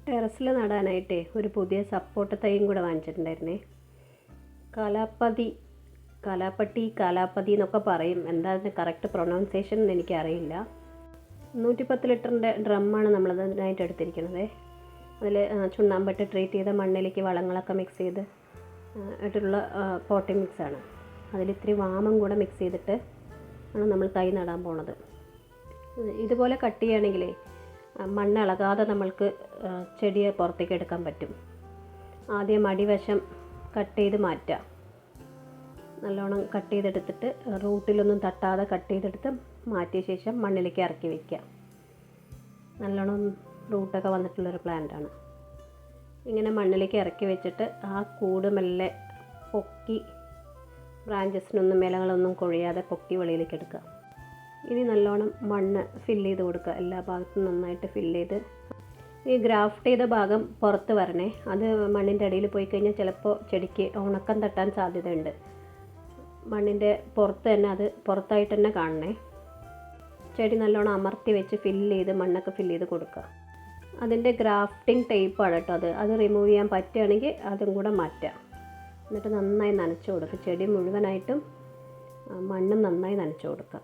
ടെറസിൽ നടാനായിട്ടേ ഒരു പുതിയ സപ്പോട്ട തൈയും കൂടെ വാങ്ങിച്ചിട്ടുണ്ടായിരുന്നേ. കാലാപ്പട്ടി എന്നൊക്കെ പറയും. എന്താ അതിൻ്റെ കറക്റ്റ് പ്രൊനൗൺസിയേഷൻ എന്ന് എനിക്കറിയില്ല. 110 ലിറ്ററിൻ്റെ ഡ്രമ്മാണ് നമ്മളതിനായിട്ട് എടുത്തിരിക്കുന്നത്. അതിൽ ചുണ്ണാമ്പിട്ട് ട്രീറ്റ് ചെയ്ത മണ്ണിലേക്ക് വളങ്ങളൊക്കെ മിക്സ് ചെയ്ത് ഇട്ടുള്ള പോട്ടിംഗ് മിക്സാണ്. അതിലിത്തിരി വാമം കൂടെ മിക്സ് ചെയ്തിട്ട് ആണ് നമ്മൾ തൈ നടാൻ പോണത്. ഇതുപോലെ കട്ട് ചെയ്യുകയാണെങ്കിലേ മണ്ണ് ഇളകാതെ നമ്മൾക്ക് ചെടിയെ പുറത്തേക്ക് എടുക്കാൻ പറ്റും. ആദ്യം അടിവശം കട്ട് ചെയ്ത് മാറ്റുക. നല്ലോണം കട്ട് ചെയ്തെടുത്തിട്ട് റൂട്ടിലൊന്നും തട്ടാതെ കട്ട് ചെയ്തെടുത്ത് മാറ്റിയ ശേഷം മണ്ണിലേക്ക് ഇറക്കി വയ്ക്കുക. നല്ലോണം റൂട്ടൊക്കെ വന്നിട്ടുള്ളൊരു പ്ലാന്റാണ്. ഇങ്ങനെ മണ്ണിലേക്ക് ഇറക്കി വെച്ചിട്ട് ആ കൂട് മെല്ലെ പൊക്കി ബ്രാഞ്ചസിനൊന്നും ഇലകളൊന്നും കൊഴിയാതെ പൊക്കി വെളിയിലേക്ക് എടുക്കുക. ഇനി നല്ലോണം മണ്ണ് ഫില്ല് ചെയ്ത് കൊടുക്കുക. എല്ലാ ഭാഗത്തും നന്നായിട്ട് ഫില്ല് ചെയ്ത് ഈ ഗ്രാഫ്റ്റ് ചെയ്ത ഭാഗം പുറത്ത് വരണേ. അത് മണ്ണിൻ്റെ അടിയിൽ പോയി കഴിഞ്ഞാൽ ചിലപ്പോൾ ചെടിക്ക് ഉണക്കം തട്ടാൻ സാധ്യതയുണ്ട്. മണ്ണിൻ്റെ പുറത്ത് തന്നെ അത് പുറത്തായിട്ട് തന്നെ കാണണേ. ചെടി നല്ലോണം അമർത്തി വെച്ച് ഫില്ല് ചെയ്ത് മണ്ണൊക്കെ ഫില്ല് ചെയ്ത് കൊടുക്കുക. അതിൻ്റെ ഗ്രാഫ്റ്റിംഗ് ടേപ്പാണ് കേട്ടോ അത് റിമൂവ് ചെയ്യാൻ പറ്റുകയാണെങ്കിൽ അതും കൂടെ മാറ്റുക. എന്നിട്ട് നന്നായി നനച്ച് കൊടുക്കുക. ചെടി മുഴുവനായിട്ടും മണ്ണും നന്നായി നനച്ച് കൊടുക്കുക.